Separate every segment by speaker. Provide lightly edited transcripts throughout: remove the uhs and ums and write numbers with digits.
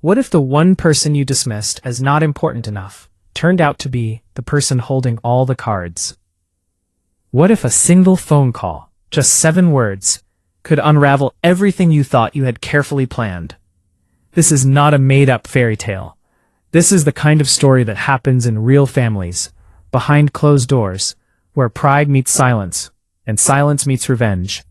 Speaker 1: What if the one person you dismissed as not important enough turned out to be the person holding all the cards? What if a single phone call, just 7 words, could unravel everything you thought you had carefully planned? This is not a made-up fairy tale. This is the kind of story that happens in real families, behind closed doors, where pride meets silence, and silence meets revenge.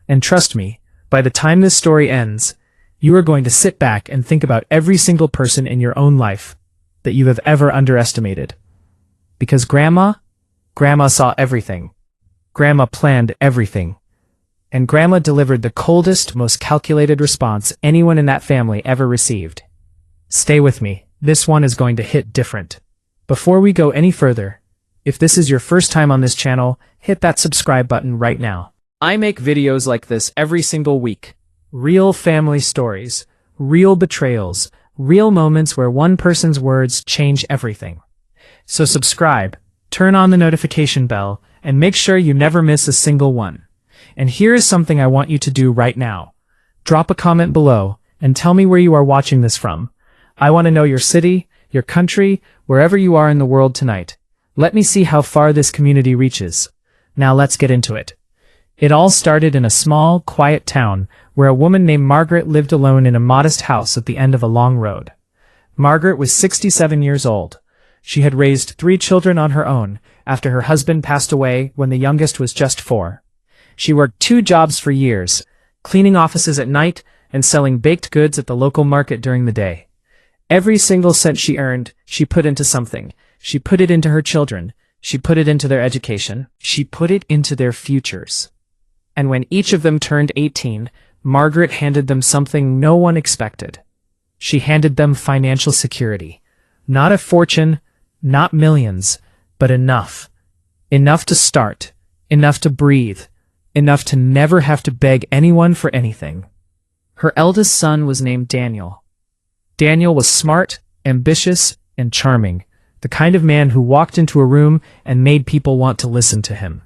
Speaker 1: And trust me, by the time this story ends, you are going to sit back and think about every single person in your own life that you have ever underestimated. Because Grandma saw everything. Grandma planned everything. And Grandma delivered the coldest, most calculated response anyone in that family ever received. Stay with me, this one is going to hit different. Before we go any further, if this is your first time on this channel, hit that subscribe button right now. I make videos like this every single week. Real family stories, real betrayals, real moments where one person's words change everything. So subscribe, turn on the notification bell, and make sure you never miss a single one. And here is something I want you to do right now. Drop a comment below and tell me where you are watching this from. I want to know your city, your country, wherever you are in the world tonight. Let me see how far this community reaches. Now let's get into it. It all started in a small, quiet town where a woman named Margaret lived alone in a modest house at the end of a long road. Margaret was 67 years old. She had raised 3 children on her own after her husband passed away when the youngest was just 4. She worked 2 jobs for years, cleaning offices at night and selling baked goods at the local market during the day. Every single cent she earned, she put into something. She put it into her children. She put it into their education. She put it into their futures. And when each of them turned 18, Margaret handed them something no one expected. She handed them financial security. Not a fortune, not millions, but enough. Enough to start, enough to breathe, enough to never have to beg anyone for anything. Her eldest son was named Daniel. Daniel was smart, ambitious, and charming, the kind of man who walked into a room and made people want to listen to him.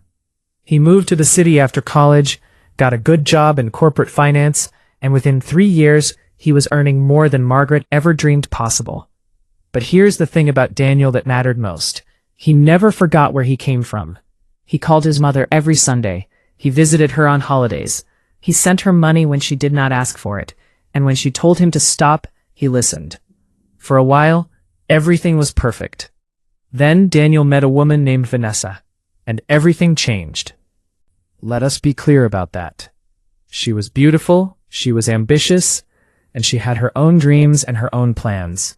Speaker 1: He moved to the city after college, got a good job in corporate finance, and within 3 years, he was earning more than Margaret ever dreamed possible. But here's the thing about Daniel that mattered most. He never forgot where he came from. He called his mother every Sunday. He visited her on holidays. He sent her money when she did not ask for it, and when she told him to stop, he listened. For a while, everything was perfect. Then Daniel met a woman named Vanessa, and everything changed. Let us be clear about that. She was beautiful, she was ambitious, and she had her own dreams and her own plans.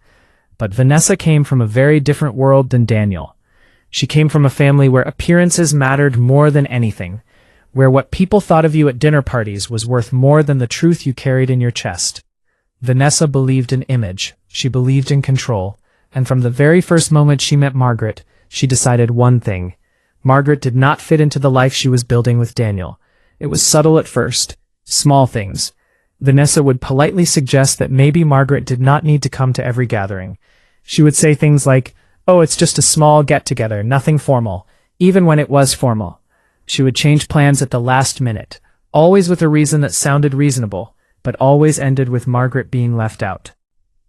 Speaker 1: But Vanessa came from a very different world than Daniel. She came from a family where appearances mattered more than anything, where what people thought of you at dinner parties was worth more than the truth you carried in your chest. Vanessa believed in image, she believed in control, and from the very first moment she met Margaret, she decided one thing. Margaret did not fit into the life she was building with Daniel. It was subtle at first, small things. Vanessa would politely suggest that maybe Margaret did not need to come to every gathering. She would say things like, "Oh, it's just a small get-together, nothing formal," even when it was formal. She would change plans at the last minute, always with a reason that sounded reasonable, but always ended with Margaret being left out.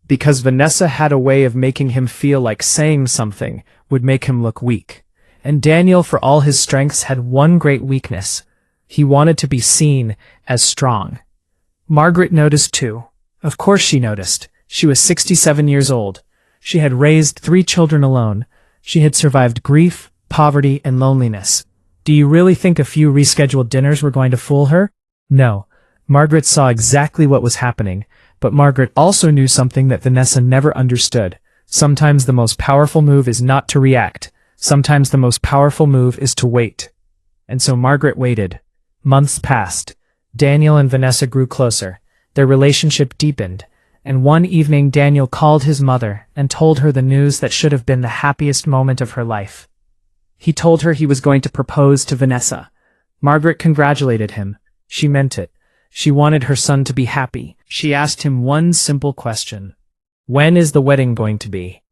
Speaker 1: Because Vanessa had a way of making him feel like saying something would make him look weak. And Daniel, for all his strengths, had one great weakness. He wanted to be seen as strong. Margaret noticed too. Of course she noticed. She was 67 years old. She had raised 3 children alone. She had survived grief, poverty, and loneliness. Do you really think a few rescheduled dinners were going to fool her? No. Margaret saw exactly what was happening, but Margaret also knew something that Vanessa never understood. Sometimes the most powerful move is not to react. Sometimes the most powerful move is to wait. And so Margaret waited. Months passed. Daniel and Vanessa grew closer. Their relationship deepened. And one evening Daniel called his mother and told her the news that should have been the happiest moment of her life. He told her he was going to propose to Vanessa. Margaret congratulated him. She meant it. She wanted her son to be happy. She asked him one simple question. When is the wedding going to be?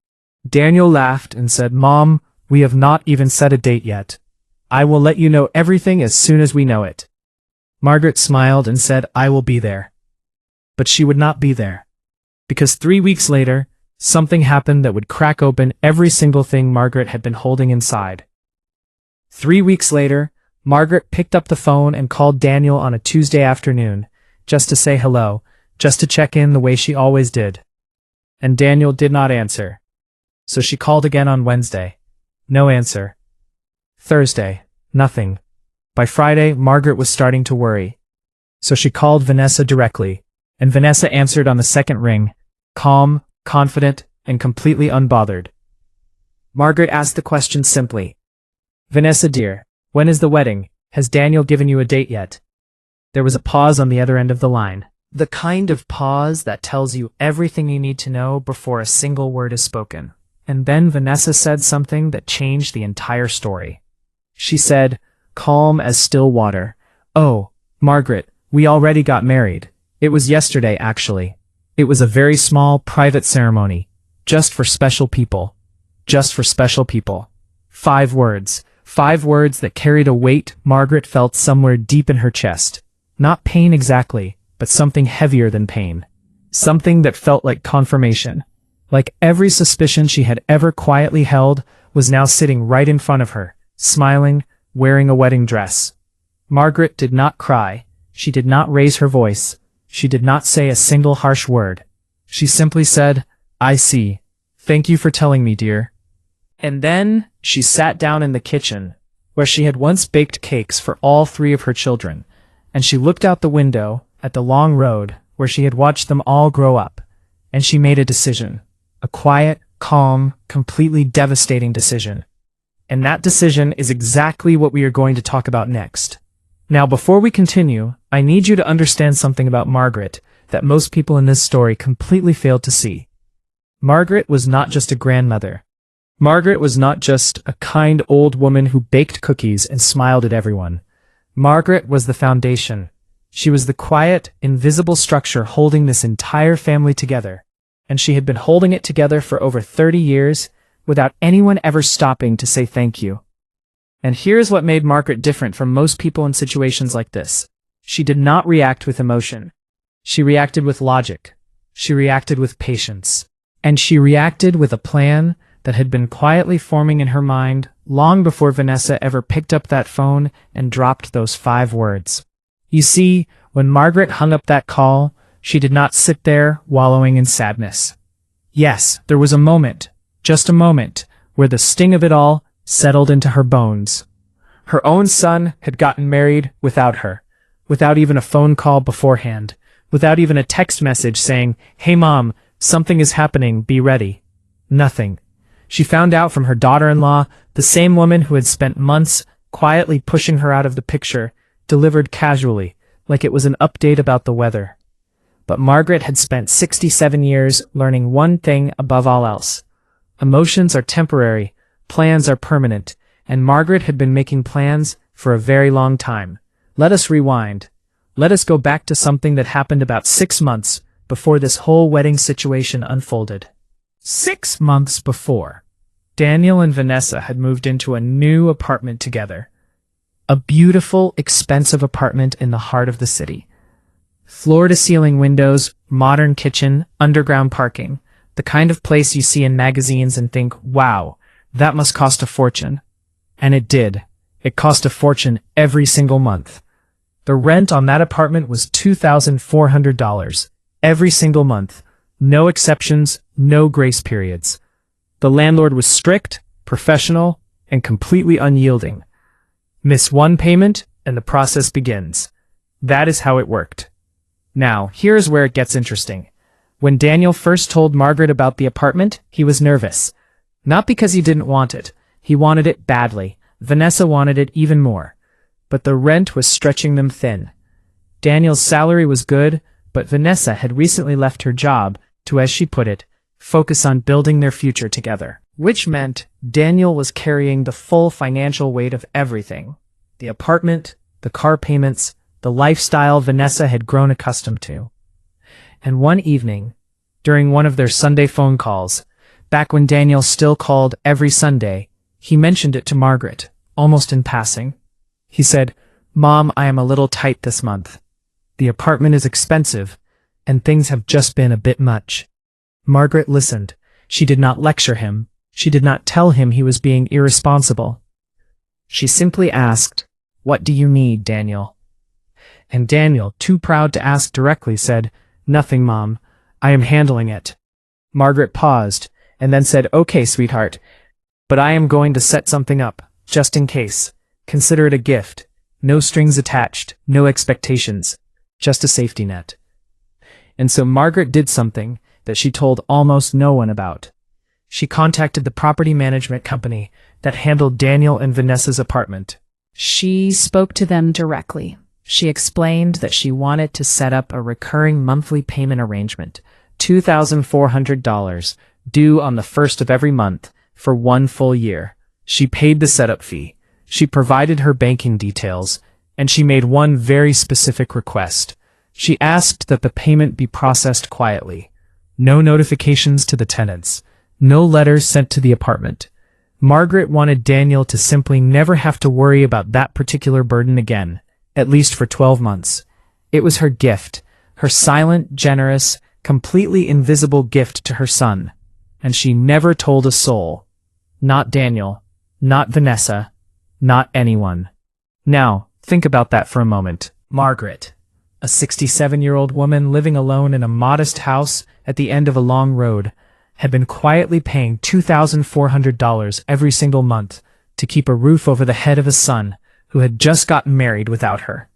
Speaker 1: Daniel laughed and said, "Mom, we have not even set a date yet. I will let you know everything as soon as we know it." Margaret smiled and said, "I will be there." But she would not be there. Because 3 weeks later, something happened that would crack open every single thing Margaret had been holding inside. 3 weeks later, Margaret picked up the phone and called Daniel on a Tuesday afternoon, just to say hello, just to check in the way she always did. And Daniel did not answer. So she called again on Wednesday. No answer. Thursday. Nothing. By Friday, Margaret was starting to worry. So she called Vanessa directly, and Vanessa answered on the second ring, calm, confident, and completely unbothered. Margaret asked the question simply. Vanessa dear, when is the wedding? Has Daniel given you a date yet? There was a pause on the other end of the line. The kind of pause that tells you everything you need to know before a single word is spoken. And then Vanessa said something that changed the entire story. She said, calm as still water, "Oh, Margaret, we already got married. It was yesterday, actually. It was a very small, private ceremony. Just for special people. Just for special people." 5 words. 5 words that carried a weight Margaret felt somewhere deep in her chest. Not pain exactly, but something heavier than pain. Something that felt like confirmation. Like every suspicion she had ever quietly held was now sitting right in front of her, smiling, wearing a wedding dress. Margaret did not cry. She did not raise her voice. She did not say a single harsh word. She simply said, "I see. Thank you for telling me, dear." And then she sat down in the kitchen, where she had once baked cakes for all 3 of her children, and she looked out the window at the long road where she had watched them all grow up, and she made a decision. A quiet, calm, completely devastating decision. And that decision is exactly what we are going to talk about next. Now, before we continue, I need you to understand something about Margaret that most people in this story completely failed to see. Margaret was not just a grandmother. Margaret was not just a kind old woman who baked cookies and smiled at everyone. Margaret was the foundation. She was the quiet, invisible structure holding this entire family together. And she had been holding it together for over 30 years without anyone ever stopping to say thank you. And here's what made Margaret different from most people in situations like this. She did not react with emotion. She reacted with logic. She reacted with patience. And she reacted with a plan that had been quietly forming in her mind long before Vanessa ever picked up that phone and dropped those 5 words. You see, when Margaret hung up that call, she did not sit there wallowing in sadness. Yes, there was a moment, just a moment, where the sting of it all settled into her bones. Her own son had gotten married without her, without even a phone call beforehand, without even a text message saying, "Hey mom, something is happening, be ready." Nothing. She found out from her daughter-in-law, the same woman who had spent months quietly pushing her out of the picture, delivered casually, like it was an update about the weather. But Margaret had spent 67 years learning one thing above all else. Emotions are temporary, plans are permanent, and Margaret had been making plans for a very long time. Let us rewind. Let us go back to something that happened about 6 months before this whole wedding situation unfolded. 6 months before, Daniel and Vanessa had moved into a new apartment together. A beautiful, expensive apartment in the heart of the city. Floor-to-ceiling windows, modern kitchen, underground parking. The kind of place you see in magazines and think, wow, that must cost a fortune. And it did. It cost a fortune every single month. The rent on that apartment was $2,400 every single month. No exceptions, no grace periods. The landlord was strict, professional, and completely unyielding. Miss one payment, and the process begins. That is how it worked. Now, here's where it gets interesting. When Daniel first told Margaret about the apartment, he was nervous. Not because he didn't want it. He wanted it badly. Vanessa wanted it even more. But the rent was stretching them thin. Daniel's salary was good, but Vanessa had recently left her job to, as she put it, focus on building their future together. Which meant Daniel was carrying the full financial weight of everything. The apartment, the car payments, the lifestyle Vanessa had grown accustomed to. And one evening, during one of their Sunday phone calls, back when Daniel still called every Sunday, he mentioned it to Margaret, almost in passing. He said, "Mom, I am a little tight this month. The apartment is expensive, and things have just been a bit much." Margaret listened. She did not lecture him. She did not tell him he was being irresponsible. She simply asked, "What do you need, Daniel?" And Daniel, too proud to ask directly, said, "Nothing, Mom. I am handling it." Margaret paused, and then said, "Okay, sweetheart, but I am going to set something up, just in case. Consider it a gift. No strings attached, no expectations, just a safety net." And so Margaret did something that she told almost no one about. She contacted the property management company that handled Daniel and Vanessa's apartment. She spoke to them directly. She explained that she wanted to set up a recurring monthly payment arrangement, $2,400, due on the first of every month for 1 full year. She paid the setup fee. She provided her banking details, and she made one very specific request. She asked that the payment be processed quietly. No notifications to the tenants. No letters sent to the apartment. Margaret wanted Daniel to simply never have to worry about that particular burden again, at least for 12 months. It was her gift, her silent, generous, completely invisible gift to her son. And she never told a soul. Not Daniel, not Vanessa, not anyone. Now, think about that for a moment. Margaret, a 67-year-old woman living alone in a modest house at the end of a long road, had been quietly paying $2,400 every single month to keep a roof over the head of a son who had just gotten married without her.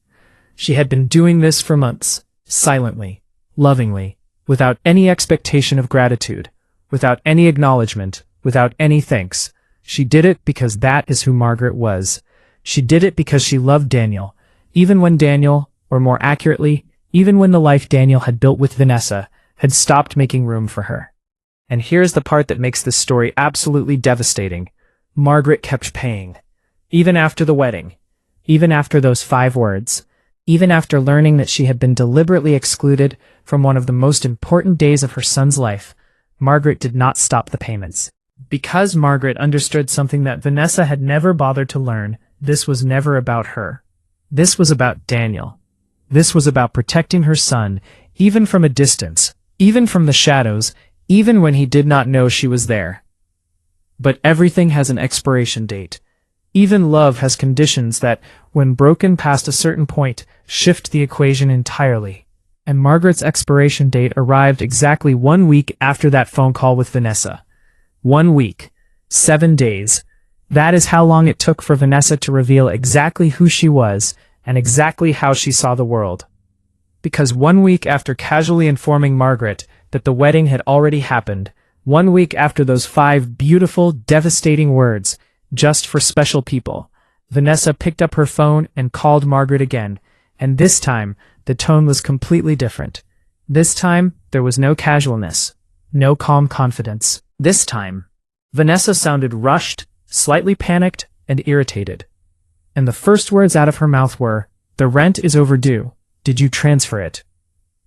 Speaker 1: She had been doing this for months, silently, lovingly, without any expectation of gratitude, without any acknowledgement, without any thanks. She did it because that is who Margaret was. She did it because she loved Daniel, even when Daniel, or more accurately, even when the life Daniel had built with Vanessa had stopped making room for her. And here's the part that makes this story absolutely devastating. Margaret kept paying. Even after the wedding. Even after those 5 words. Even after learning that she had been deliberately excluded from one of the most important days of her son's life, Margaret did not stop the payments. Because Margaret understood something that Vanessa had never bothered to learn, this was never about her. This was about Daniel. This was about protecting her son, even from a distance, even from the shadows, even when he did not know she was there. But everything has an expiration date. Even love has conditions that, when broken past a certain point, shift the equation entirely. And Margaret's expiration date arrived exactly 1 week after that phone call with Vanessa. 1 week. 7 days. That is how long it took for Vanessa to reveal exactly who she was and exactly how she saw the world. Because 1 week after casually informing Margaret that the wedding had already happened, 1 week after those 5 beautiful, devastating words, "just for special people," Vanessa picked up her phone and called Margaret again, and this time, the tone was completely different. This time, there was no casualness, no calm confidence. This time, Vanessa sounded rushed, slightly panicked, and irritated. And the first words out of her mouth were, "The rent is overdue. Did you transfer it?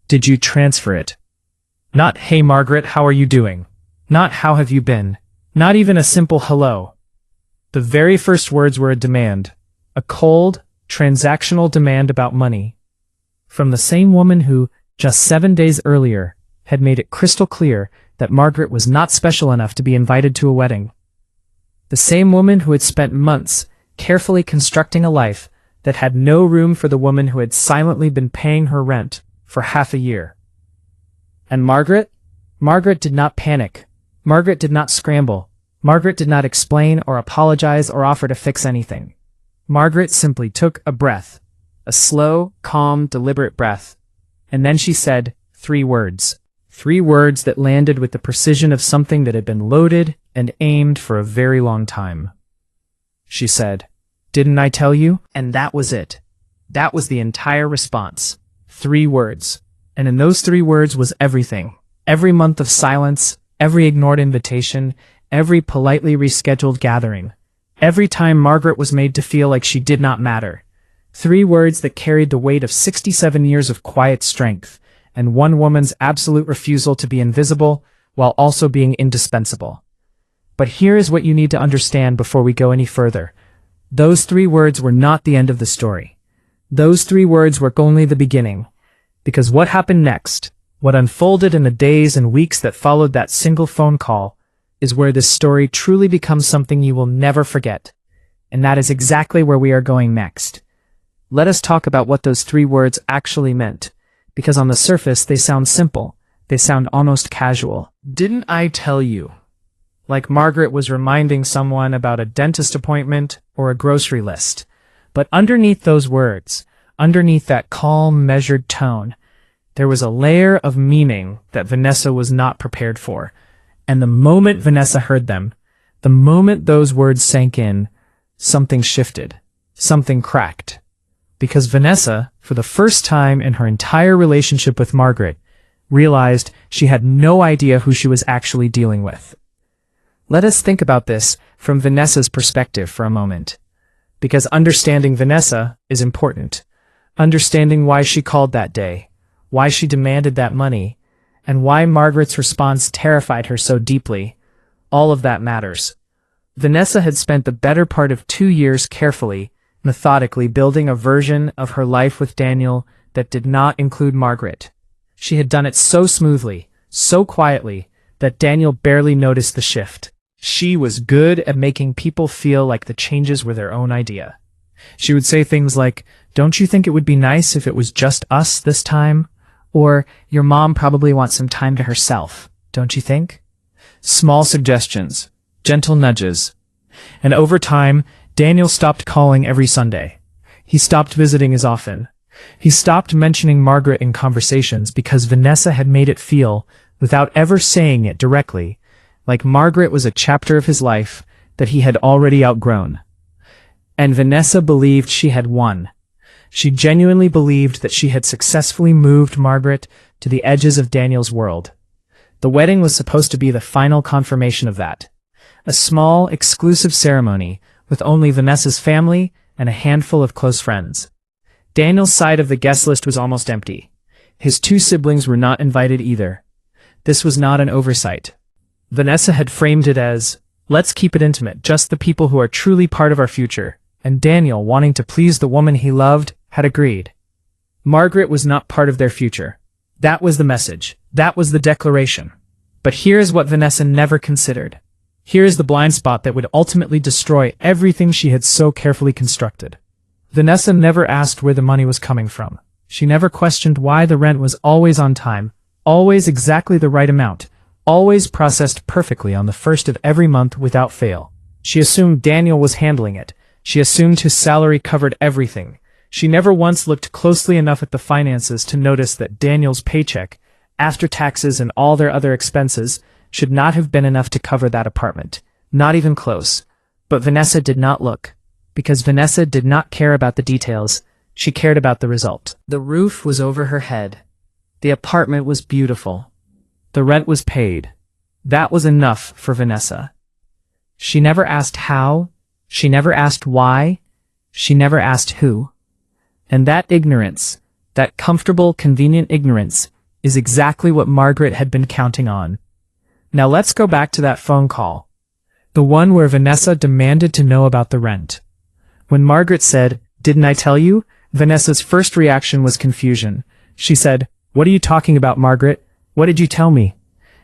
Speaker 1: Did you transfer it?" Not, "Hey Margaret, how are you doing?" Not, "How have you been?" Not even a simple hello. The very first words were a demand. A cold, transactional demand about money. From the same woman who, just 7 days earlier, had made it crystal clear that Margaret was not special enough to be invited to a wedding. The same woman who had spent months carefully constructing a life that had no room for the woman who had silently been paying her rent for half a year. And Margaret? Margaret did not panic. Margaret did not scramble. Margaret did not explain or apologize or offer to fix anything. Margaret simply took a breath, a slow, calm, deliberate breath, and then she said 3 words. 3 words that landed with the precision of something that had been loaded and aimed for a very long time. She said, "Didn't I tell you?" And that was it. That was the entire response. 3 words. And in those 3 words was everything. Every month of silence, every ignored invitation, every politely rescheduled gathering. Every time Margaret was made to feel like she did not matter. 3 words that carried the weight of 67 years of quiet strength, and one woman's absolute refusal to be invisible while also being indispensable. But here is what you need to understand before we go any further. Those 3 words were not the end of the story. Those 3 words were only the beginning. Because what happened next What unfolded in the days and weeks that followed that single phone call is where this story truly becomes something you will never forget. And that is exactly where we are going next. Let us talk about what those 3 words actually meant, because on the surface they sound simple. They sound almost casual. Didn't I tell you? Like Margaret was reminding someone about a dentist appointment or a grocery list. But underneath those words, underneath that calm, measured tone, there was a layer of meaning that Vanessa was not prepared for. And the moment Vanessa heard them, the moment those words sank in, something shifted. Something cracked. Because Vanessa, for the first time in her entire relationship with Margaret, realized she had no idea who she was actually dealing with. Let us think about this from Vanessa's perspective for a moment. Because understanding Vanessa is important. Understanding why she called that day, why she demanded that money, and why Margaret's response terrified her so deeply. All of that matters. Vanessa had spent the better part of 2 years carefully, methodically building a version of her life with Daniel that did not include Margaret. She had done it so smoothly, so quietly, that Daniel barely noticed the shift. She was good at making people feel like the changes were their own idea. She would say things like, "Don't you think it would be nice if it was just us this time?" Or, "Your mom probably wants some time to herself, don't you think?" Small suggestions, gentle nudges. And over time, Daniel stopped calling every Sunday. He stopped visiting as often. He stopped mentioning Margaret in conversations because Vanessa had made it feel, without ever saying it directly, like Margaret was a chapter of his life that he had already outgrown. And Vanessa believed she had won. She genuinely believed that she had successfully moved Margaret to the edges of Daniel's world. The wedding was supposed to be the final confirmation of that. A small, exclusive ceremony with only Vanessa's family and a handful of close friends. Daniel's side of the guest list was almost empty. His 2 siblings were not invited either. This was not an oversight. Vanessa had framed it as, "Let's keep it intimate, just the people who are truly part of our future," and Daniel, wanting to please the woman he loved, had agreed. Margaret was not part of their future. That was the message. That was the declaration. But here is what Vanessa never considered. Here is the blind spot that would ultimately destroy everything she had so carefully constructed. Vanessa never asked where the money was coming from. She never questioned why the rent was always on time, always exactly the right amount, always processed perfectly on the 1st of every month without fail. She assumed Daniel was handling it. She assumed his salary covered everything. She never once looked closely enough at the finances to notice that Daniel's paycheck, after taxes and all their other expenses, should not have been enough to cover that apartment. Not even close. But Vanessa did not look. Because Vanessa did not care about the details. She cared about the result. The roof was over her head. The apartment was beautiful. The rent was paid. That was enough for Vanessa. She never asked how. She never asked why. She never asked who. And that ignorance, that comfortable, convenient ignorance, is exactly what Margaret had been counting on. Now let's go back to that phone call. The one where Vanessa demanded to know about the rent. When Margaret said, "Didn't I tell you?" Vanessa's first reaction was confusion. She said, "What are you talking about, Margaret? What did you tell me?"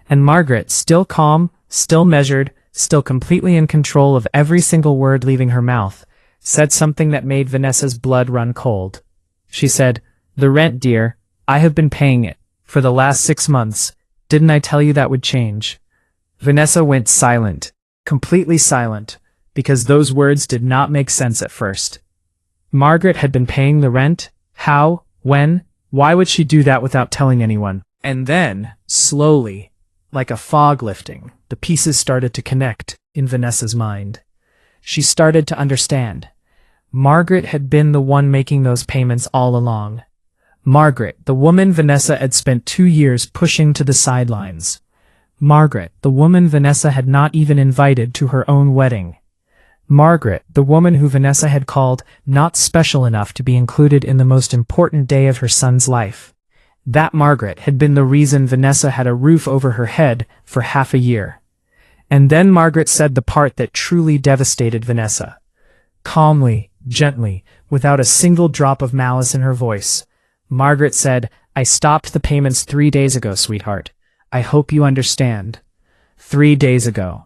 Speaker 1: And Margaret, still calm, still measured, still completely in control of every single word leaving her mouth, said something that made Vanessa's blood run cold. She said, "The rent, dear, I have been paying it for the last 6 months. Didn't I tell you that would change?" Vanessa went silent, completely silent, because those words did not make sense at first. Margaret had been paying the rent? How? When? Why would she do that without telling anyone? And then, slowly, like a fog lifting, the pieces started to connect in Vanessa's mind. She started to understand. Margaret had been the one making those payments all along. Margaret, the woman Vanessa had spent 2 years pushing to the sidelines. Margaret, the woman Vanessa had not even invited to her own wedding. Margaret, the woman who Vanessa had called not special enough to be included in the most important day of her son's life. That Margaret had been the reason Vanessa had a roof over her head for half a year. And then Margaret said the part that truly devastated Vanessa. Calmly, gently, without a single drop of malice in her voice, Margaret said, I stopped the payments 3 days ago, sweetheart. I hope you understand. 3 days ago.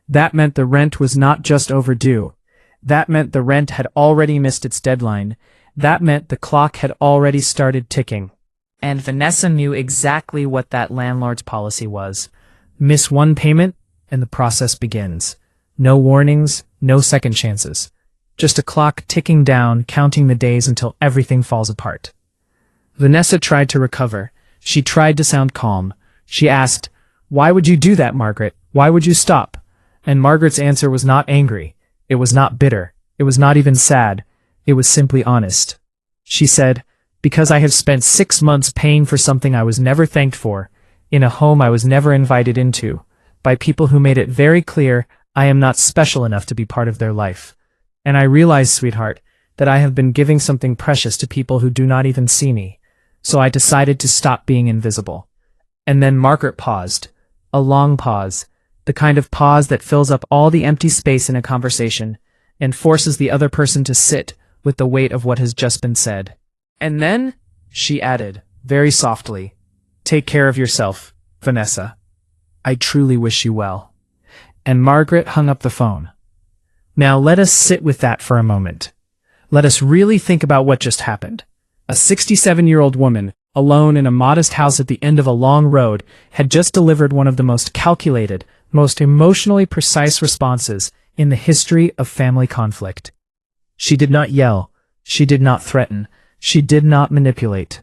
Speaker 1: That meant the rent was not just overdue. That meant the rent had already missed its deadline. That meant the clock had already started ticking. And Vanessa knew exactly what that landlord's policy was. Miss one payment, and the process begins. No warnings, no second chances. Just a clock ticking down, counting the days until everything falls apart. Vanessa tried to recover. She tried to sound calm. She asked, "Why would you do that, Margaret? Why would you stop?" And Margaret's answer was not angry. It was not bitter. It was not even sad. It was simply honest. She said, "Because I have spent 6 months paying for something I was never thanked for, in a home I was never invited into, by people who made it very clear I am not special enough to be part of their life. And I realize, sweetheart, that I have been giving something precious to people who do not even see me. So I decided to stop being invisible." And then Margaret paused. A long pause. The kind of pause that fills up all the empty space in a conversation and forces the other person to sit with the weight of what has just been said. "And then," she added, very softly, "take care of yourself, Vanessa. I truly wish you well." And Margaret hung up the phone. Now let us sit with that for a moment. Let us really think about what just happened. A 67-year-old woman, alone in a modest house at the end of a long road, had just delivered one of the most calculated, most emotionally precise responses in the history of family conflict. She did not yell. She did not threaten. She did not manipulate.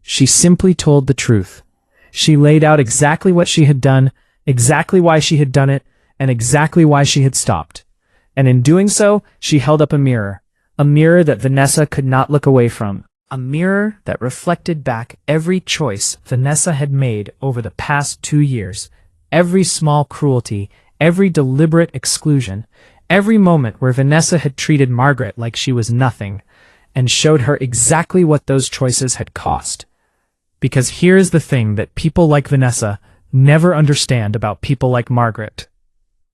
Speaker 1: She simply told the truth. She laid out exactly what she had done, exactly why she had done it, and exactly why she had stopped. And in doing so, she held up a mirror that Vanessa could not look away from. A mirror that reflected back every choice Vanessa had made over the past 2 years, every small cruelty, every deliberate exclusion, every moment where Vanessa had treated Margaret like she was nothing, and showed her exactly what those choices had cost. Because here is the thing that people like Vanessa never understand about people like Margaret.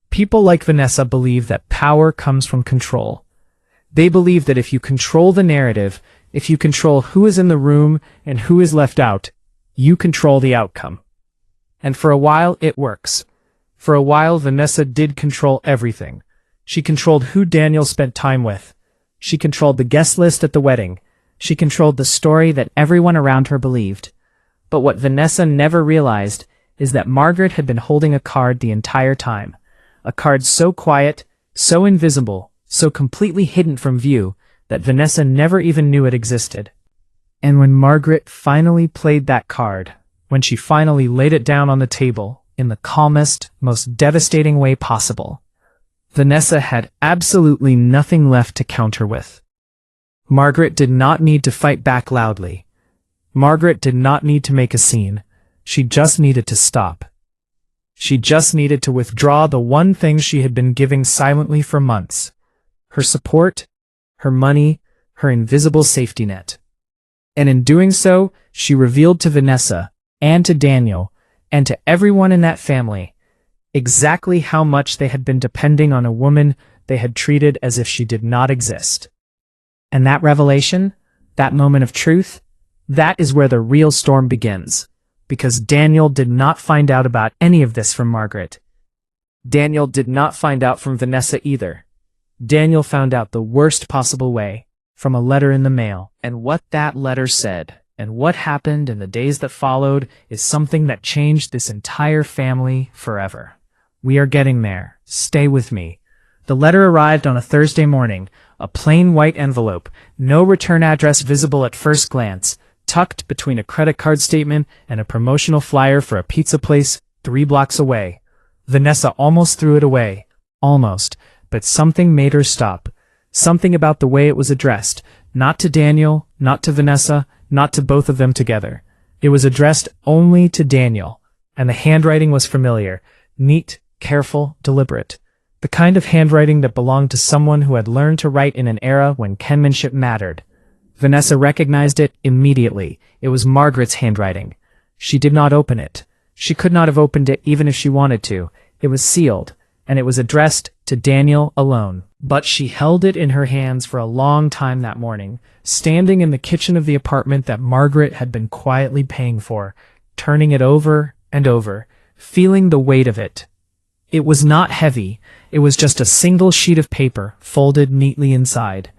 Speaker 1: People like Vanessa believe that power comes from control. They believe that if you control the narrative, if you control who is in the room and who is left out, you control the outcome. And for a while, it works. For a while, Vanessa did control everything. She controlled who Daniel spent time with. She controlled the guest list at the wedding. She controlled the story that everyone around her believed. But what Vanessa never realized is that Margaret had been holding a card the entire time. A card so quiet, so invisible, so completely hidden from view, that Vanessa never even knew it existed. And when Margaret finally played that card, when she finally laid it down on the table in the calmest, most devastating way possible, Vanessa had absolutely nothing left to counter with. Margaret did not need to fight back loudly. Margaret did not need to make a scene. She just needed to stop. She just needed to withdraw the one thing she had been giving silently for months: her support, her money, her invisible safety net. And in doing so, she revealed to Vanessa, and to Daniel, and to everyone in that family, exactly how much they had been depending on a woman they had treated as if she did not exist. And that revelation, that moment of truth, that is where the real storm begins, because Daniel did not find out about any of this from Margaret. Daniel did not find out from Vanessa either. Daniel found out the worst possible way, from a letter in the mail. And what that letter said, and what happened in the days that followed, is something that changed this entire family forever. We are getting there. Stay with me. The letter arrived on a Thursday morning, a plain white envelope, no return address visible at first glance, tucked between a credit card statement and a promotional flyer for a pizza place 3 blocks away. Vanessa almost threw it away. Almost. But something made her stop. Something about the way it was addressed. Not to Daniel, not to Vanessa, not to both of them together. It was addressed only to Daniel, and the handwriting was familiar, neat, careful, deliberate. The kind of handwriting that belonged to someone who had learned to write in an era when penmanship mattered. Vanessa recognized it immediately. It was Margaret's handwriting. She did not open it. She could not have opened it even if she wanted to. It was sealed, and it was addressed to Daniel alone. But she held it in her hands for a long time that morning, standing in the kitchen of the apartment that Margaret had been quietly paying for, turning it over and over, feeling the weight of it. It was not heavy, it was just a single sheet of paper, folded neatly inside.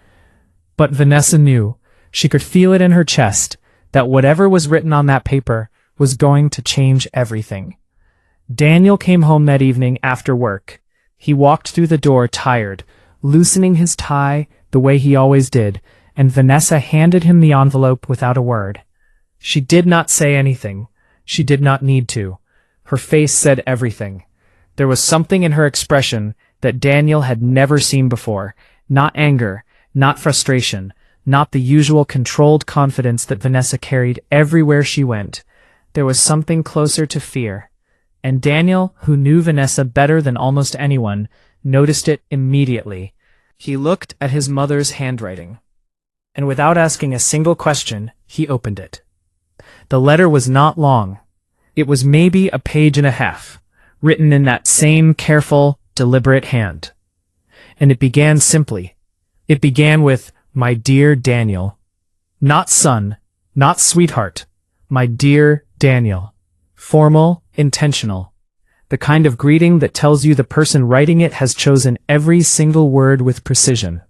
Speaker 1: But Vanessa knew, she could feel it in her chest, that whatever was written on that paper was going to change everything. Daniel came home that evening after work. He walked through the door tired, loosening his tie the way he always did, and Vanessa handed him the envelope without a word. She did not say anything. She did not need to. Her face said everything. There was something in her expression that Daniel had never seen before. Not anger, not frustration, not the usual controlled confidence that Vanessa carried everywhere she went. There was something closer to fear. And Daniel, who knew Vanessa better than almost anyone, noticed it immediately. He looked at his mother's handwriting. And without asking a single question, he opened it. The letter was not long. It was maybe a page and a half, written in that same careful, deliberate hand. And it began simply. It began with, "My dear Daniel." Not son, not sweetheart. My dear Daniel. Formal, intentional. The kind of greeting that tells you the person writing it has chosen every single word with precision.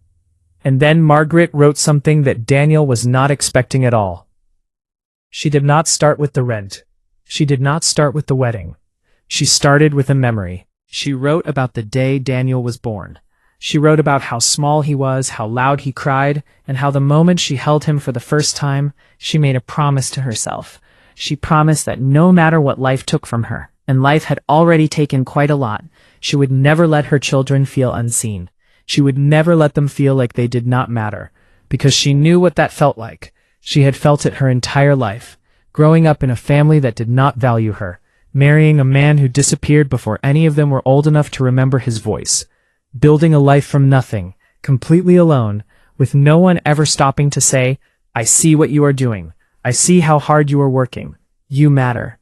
Speaker 1: And then Margaret wrote something that Daniel was not expecting at all. She did not start with the rent. She did not start with the wedding. She started with a memory. She wrote about the day Daniel was born. She wrote about how small he was, how loud he cried, and how the moment she held him for the first time, she made a promise to herself. She promised that no matter what life took from her, and life had already taken quite a lot, she would never let her children feel unseen. She would never let them feel like they did not matter, because she knew what that felt like. She had felt it her entire life, growing up in a family that did not value her, marrying a man who disappeared before any of them were old enough to remember his voice, building a life from nothing, completely alone, with no one ever stopping to say, "I see what you are doing. I see how hard you are working. You matter."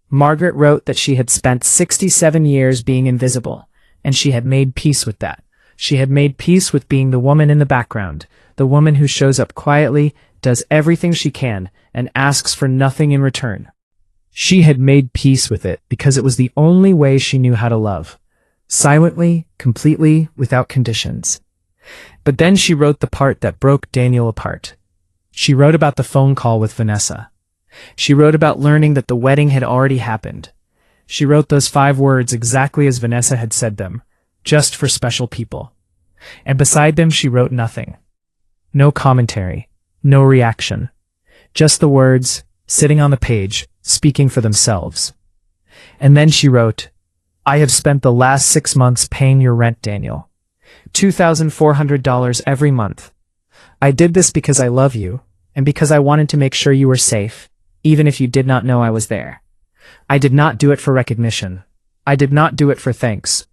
Speaker 1: Margaret wrote that she had spent 67 years being invisible, and she had made peace with that. She had made peace with being the woman in the background, the woman who shows up quietly, does everything she can, and asks for nothing in return. She had made peace with it because it was the only way she knew how to love. Silently, completely, without conditions. But then she wrote the part that broke Daniel apart. She wrote about the phone call with Vanessa. She wrote about learning that the wedding had already happened. She wrote those 5 words exactly as Vanessa had said them, just for special people. And beside them she wrote nothing. No commentary, no reaction. Just the words, sitting on the page, speaking for themselves. And then she wrote, "I have spent the last 6 months paying your rent, Daniel. $2,400 every month. I did this because I love you, and because I wanted to make sure you were safe, even if you did not know I was there. I did not do it for recognition. I did not do it for thanks.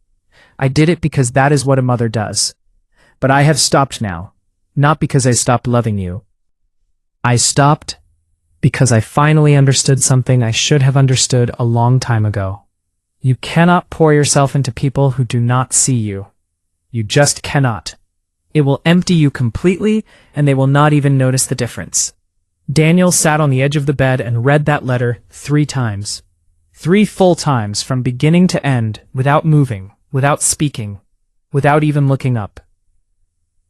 Speaker 1: I did it because that is what a mother does. But I have stopped now, not because I stopped loving you. I stopped because I finally understood something I should have understood a long time ago. You cannot pour yourself into people who do not see you. You just cannot. It will empty you completely, and they will not even notice the difference." Daniel sat on the edge of the bed and read that letter 3 times. 3 full times from beginning to end, without moving, without speaking, without even looking up.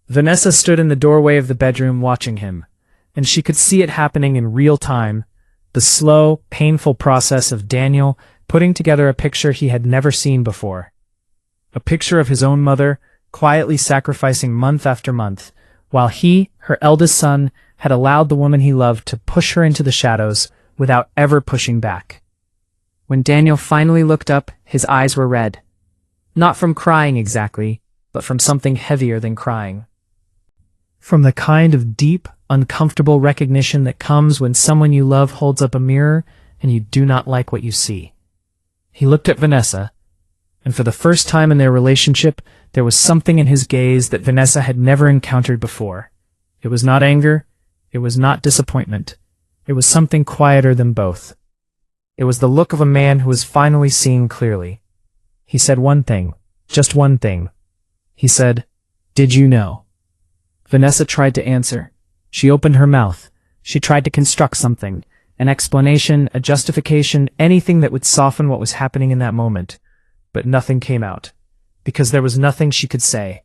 Speaker 1: Vanessa stood in the doorway of the bedroom watching him, and she could see it happening in real time, the slow, painful process of Daniel putting together a picture he had never seen before. A picture of his own mother, quietly sacrificing month after month, while he, her eldest son, had allowed the woman he loved to push her into the shadows without ever pushing back. When Daniel finally looked up, his eyes were red. Not from crying exactly, but from something heavier than crying. From the kind of deep, uncomfortable recognition that comes when someone you love holds up a mirror and you do not like what you see. He looked at Vanessa, and for the first time in their relationship, there was something in his gaze that Vanessa had never encountered before. It was not anger, it was not disappointment, it was something quieter than both. It was the look of a man who was finally seeing clearly. He said one thing, just one thing. He said, "Did you know?" Vanessa tried to answer. She opened her mouth. She tried to construct something, an explanation, a justification, anything that would soften what was happening in that moment. But nothing came out, because there was nothing she could say.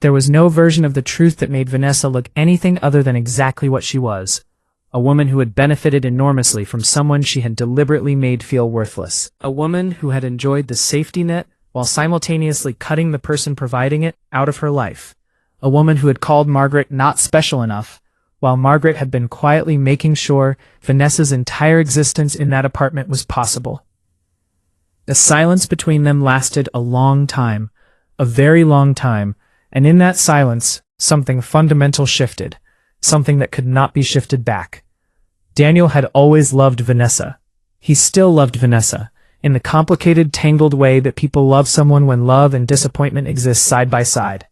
Speaker 1: There was no version of the truth that made Vanessa look anything other than exactly what she was. A woman who had benefited enormously from someone she had deliberately made feel worthless. A woman who had enjoyed the safety net while simultaneously cutting the person providing it out of her life. A woman who had called Margaret not special enough, while Margaret had been quietly making sure Vanessa's entire existence in that apartment was possible. The silence between them lasted a long time, a very long time, and in that silence, something fundamental shifted, something that could not be shifted back. Daniel had always loved Vanessa. He still loved Vanessa, in the complicated, tangled way that people love someone when love and disappointment exist side by side.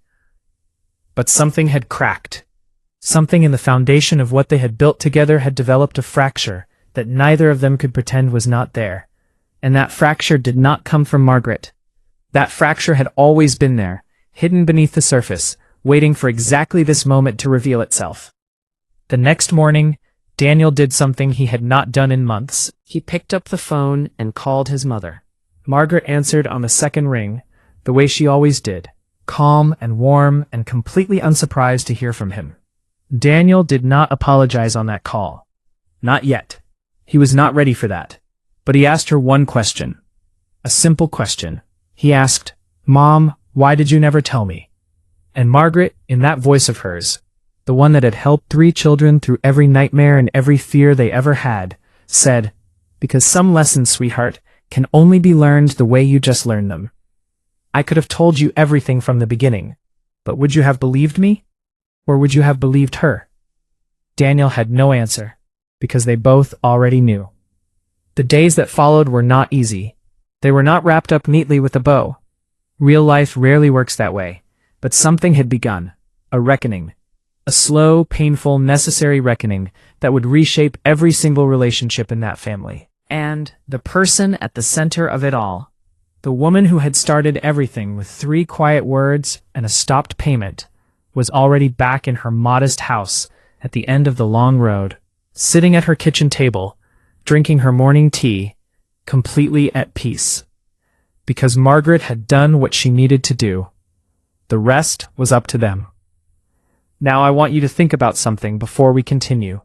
Speaker 1: But something had cracked. Something in the foundation of what they had built together had developed a fracture that neither of them could pretend was not there. And that fracture did not come from Margaret. That fracture had always been there, hidden beneath the surface, waiting for exactly this moment to reveal itself. The next morning, Daniel did something he had not done in months. He picked up the phone and called his mother. Margaret answered on the second ring, the way she always did, calm and warm and completely unsurprised to hear from him. Daniel did not apologize on that call. Not yet. He was not ready for that. But he asked her one question. A simple question. He asked, "Mom, why did you never tell me?" And Margaret, in that voice of hers, the one that had helped 3 children through every nightmare and every fear they ever had, said, "Because some lessons, sweetheart, can only be learned the way you just learned them. I could have told you everything from the beginning, but would you have believed me? Or would you have believed her?" Daniel had no answer, because they both already knew. The days that followed were not easy. They were not wrapped up neatly with a bow. Real life rarely works that way, but something had begun, a reckoning. A slow, painful, necessary reckoning that would reshape every single relationship in that family. And the person at the center of it all, the woman who had started everything with 3 quiet words and a stopped payment, was already back in her modest house at the end of the long road, sitting at her kitchen table, drinking her morning tea, completely at peace. Because Margaret had done what she needed to do. The rest was up to them. Now I want you to think about something before we continue.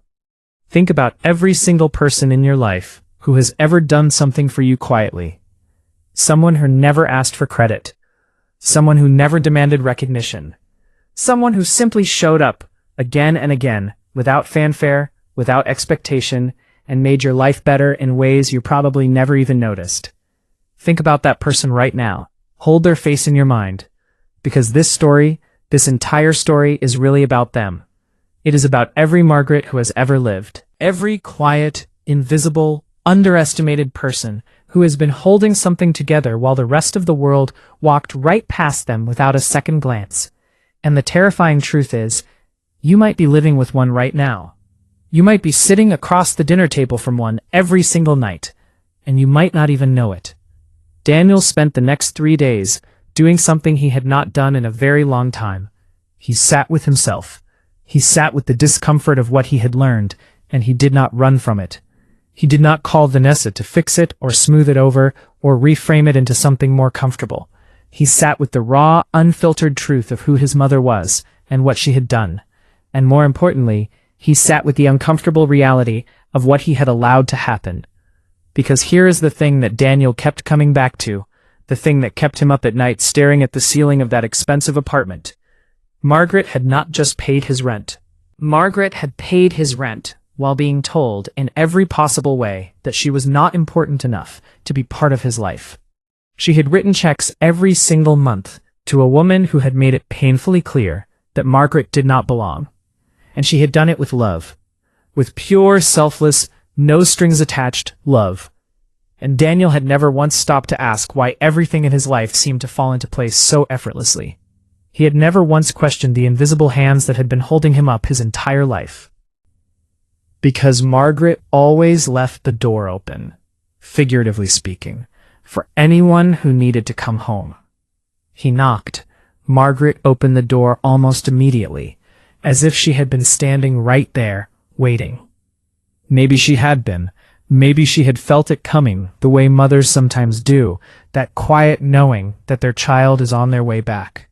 Speaker 1: Think about every single person in your life who has ever done something for you quietly. Someone who never asked for credit. Someone who never demanded recognition. Someone who simply showed up again and again, without fanfare, without expectation, and made your life better in ways you probably never even noticed. Think about that person right now. Hold their face in your mind. Because this story, this entire story, is really about them. It is about every Margaret who has ever lived. Every quiet, invisible, underestimated person who has been holding something together while the rest of the world walked right past them without a second glance. And the terrifying truth is, you might be living with one right now. You might be sitting across the dinner table from one every single night, and you might not even know it. Daniel spent the next 3 days doing something he had not done in a very long time. He sat with himself. He sat with the discomfort of what he had learned, and he did not run from it. He did not call Vanessa to fix it or smooth it over or reframe it into something more comfortable. He sat with the raw, unfiltered truth of who his mother was and what she had done. And more importantly, he sat with the uncomfortable reality of what he had allowed to happen. Because here is the thing that Daniel kept coming back to, the thing that kept him up at night staring at the ceiling of that expensive apartment. Margaret had not just paid his rent. Margaret had paid his rent while being told in every possible way that she was not important enough to be part of his life. She had written checks every single month to a woman who had made it painfully clear that Margaret did not belong. And she had done it with love. With pure, selfless, no-strings-attached love. And Daniel had never once stopped to ask why everything in his life seemed to fall into place so effortlessly. He had never once questioned the invisible hands that had been holding him up his entire life. Because Margaret always left the door open, figuratively speaking, for anyone who needed to come home. He knocked. Margaret opened the door almost immediately, as if she had been standing right there, waiting. Maybe she had been. Maybe she had felt it coming, the way mothers sometimes do, that quiet knowing that their child is on their way back.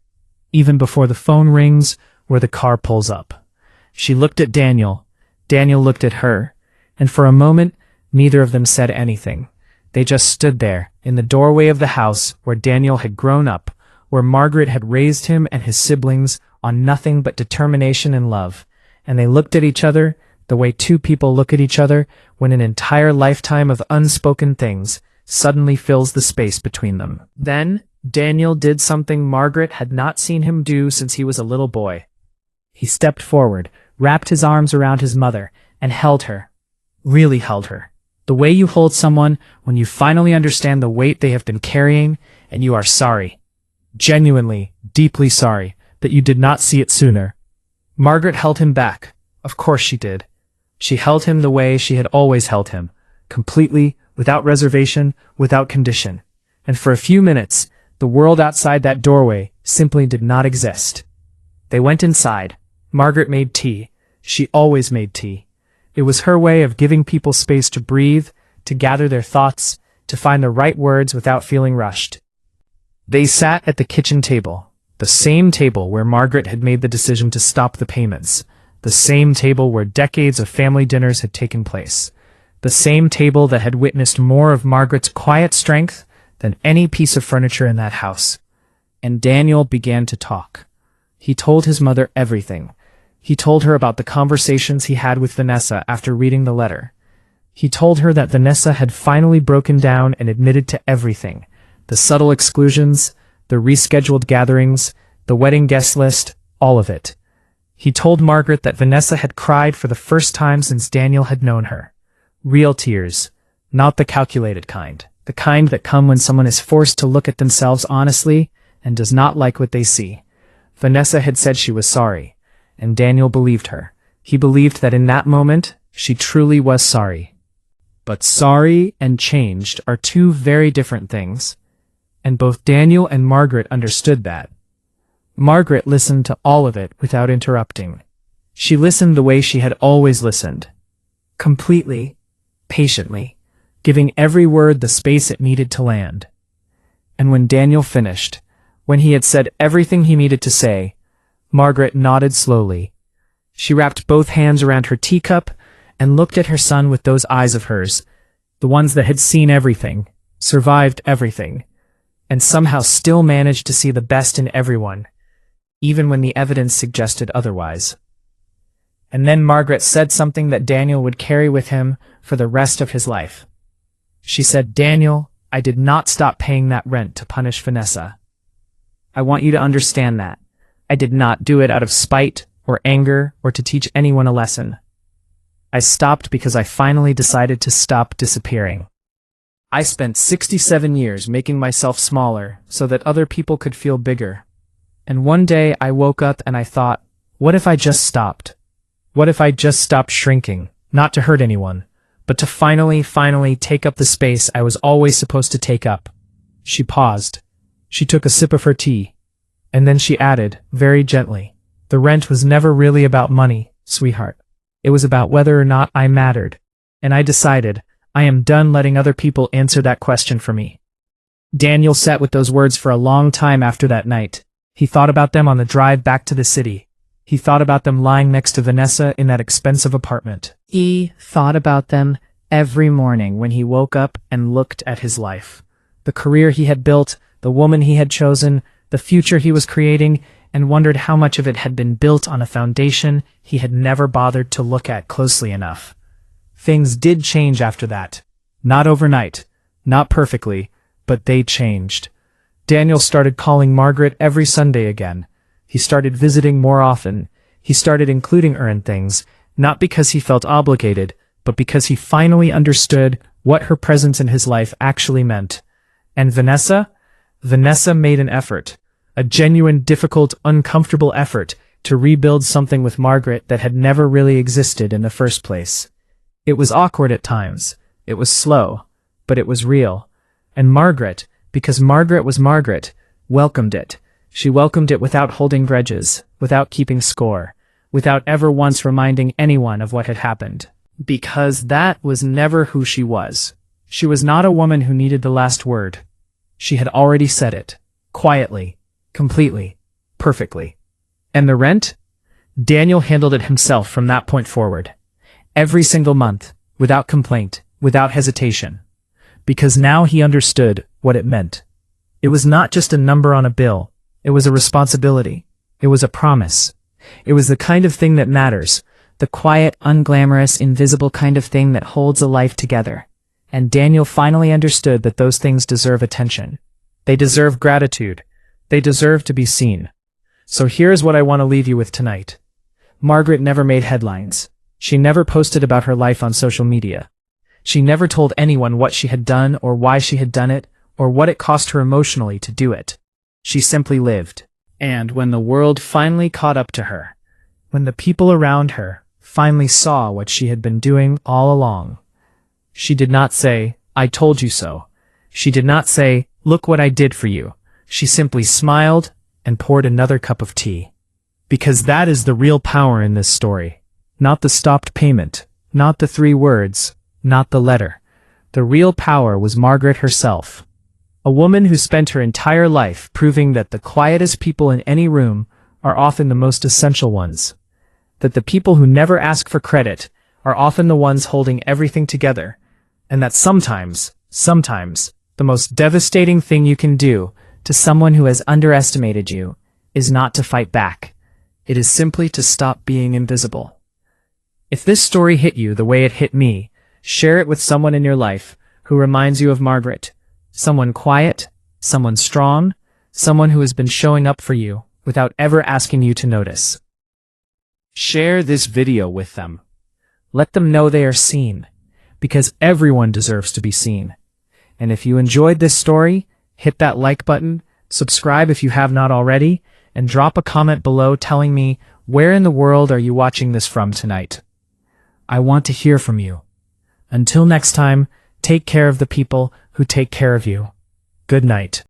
Speaker 1: Even before the phone rings or the car pulls up. She looked at Daniel. Daniel looked at her. And for a moment, neither of them said anything. They just stood there, in the doorway of the house where Daniel had grown up, where Margaret had raised him and his siblings on nothing but determination and love. And they looked at each other, the way two people look at each other when an entire lifetime of unspoken things suddenly fills the space between them. Then, Daniel did something Margaret had not seen him do since he was a little boy. He stepped forward, wrapped his arms around his mother, and held her. Really held her. The way you hold someone when you finally understand the weight they have been carrying and you are sorry. Genuinely, deeply sorry that you did not see it sooner. Margaret held him back. Of course she did. She held him the way she had always held him, completely, without reservation, without condition. And for a few minutes, the world outside that doorway simply did not exist. They went inside. Margaret made tea. She always made tea. It was her way of giving people space to breathe, to gather their thoughts, to find the right words without feeling rushed. They sat at the kitchen table, the same table where Margaret had made the decision to stop the payments, the same table where decades of family dinners had taken place, the same table that had witnessed more of Margaret's quiet strength than any piece of furniture in that house. And Daniel began to talk. He told his mother everything. He told her about the conversations he had with Vanessa after reading the letter. He told her that Vanessa had finally broken down and admitted to everything. The subtle exclusions, the rescheduled gatherings, the wedding guest list, all of it. He told Margaret that Vanessa had cried for the first time since Daniel had known her. Real tears, not the calculated kind. The kind that come when someone is forced to look at themselves honestly and does not like what they see. Vanessa had said she was sorry, and Daniel believed her. He believed that in that moment, she truly was sorry. But sorry and changed are two very different things, and both Daniel and Margaret understood that. Margaret listened to all of it without interrupting. She listened the way she had always listened. Completely, patiently, giving every word the space it needed to land. And when Daniel finished, when he had said everything he needed to say, Margaret nodded slowly. She wrapped both hands around her teacup and looked at her son with those eyes of hers, the ones that had seen everything, survived everything, and somehow still managed to see the best in everyone, even when the evidence suggested otherwise. And then Margaret said something that Daniel would carry with him for the rest of his life. She said, "Daniel, I did not stop paying that rent to punish Vanessa. I want you to understand that. I did not do it out of spite or anger or to teach anyone a lesson. I stopped because I finally decided to stop disappearing. I spent 67 years making myself smaller so that other people could feel bigger. And one day I woke up and I thought, what if I just stopped? What if I just stopped shrinking, not to hurt anyone, but to finally take up the space I was always supposed to take up?" She paused. She took a sip of her tea. And then she added, very gently, "The rent was never really about money, sweetheart. It was about whether or not I mattered. And I decided, I am done letting other people answer that question for me." Daniel sat with those words for a long time after that night. He thought about them on the drive back to the city. He thought about them lying next to Vanessa in that expensive apartment. He thought about them every morning when he woke up and looked at his life. The career he had built, the woman he had chosen, the future he was creating, and wondered how much of it had been built on a foundation he had never bothered to look at closely enough. Things did change after that. Not overnight, not perfectly, but they changed. Daniel started calling Margaret every Sunday again. He started visiting more often. He started including her in things, not because he felt obligated, but because he finally understood what her presence in his life actually meant. And Vanessa made an effort, a genuine, difficult, uncomfortable effort to rebuild something with Margaret that had never really existed in the first place. It was awkward at times. It was slow, but it was real. And Margaret, because Margaret was Margaret, welcomed it. She welcomed it without holding grudges, without keeping score, without ever once reminding anyone of what had happened. Because that was never who she was. She was not a woman who needed the last word. She had already said it. Quietly. Completely. Perfectly. And the rent? Daniel handled it himself from that point forward. Every single month, without complaint, without hesitation. Because now he understood what it meant. It was not just a number on a bill. It was a responsibility. It was a promise. It was the kind of thing that matters. The quiet, unglamorous, invisible kind of thing that holds a life together. And Daniel finally understood that those things deserve attention. They deserve gratitude. They deserve to be seen. So here's what I want to leave you with tonight. Margaret never made headlines. She never posted about her life on social media. She never told anyone what she had done or why she had done it, or what it cost her emotionally to do it. She simply lived. And when the world finally caught up to her, when the people around her finally saw what she had been doing all along, she did not say, "I told you so." She did not say, "Look what I did for you." She simply smiled and poured another cup of tea. Because that is the real power in this story. Not the stopped payment, not the 3 words, not the letter. The real power was Margaret herself. A woman who spent her entire life proving that the quietest people in any room are often the most essential ones. That the people who never ask for credit are often the ones holding everything together. And that sometimes, the most devastating thing you can do to someone who has underestimated you is not to fight back. It is simply to stop being invisible. If this story hit you the way it hit me, share it with someone in your life who reminds you of Margaret. Someone quiet, someone strong, someone who has been showing up for you without ever asking you to notice. Share this video with them. Let them know they are seen, because everyone deserves to be seen. And if you enjoyed this story, hit that like button, subscribe if you have not already, and drop a comment below telling me where in the world are you watching this from tonight. I want to hear from you. Until next time, take care of the people who take care of you. Good night.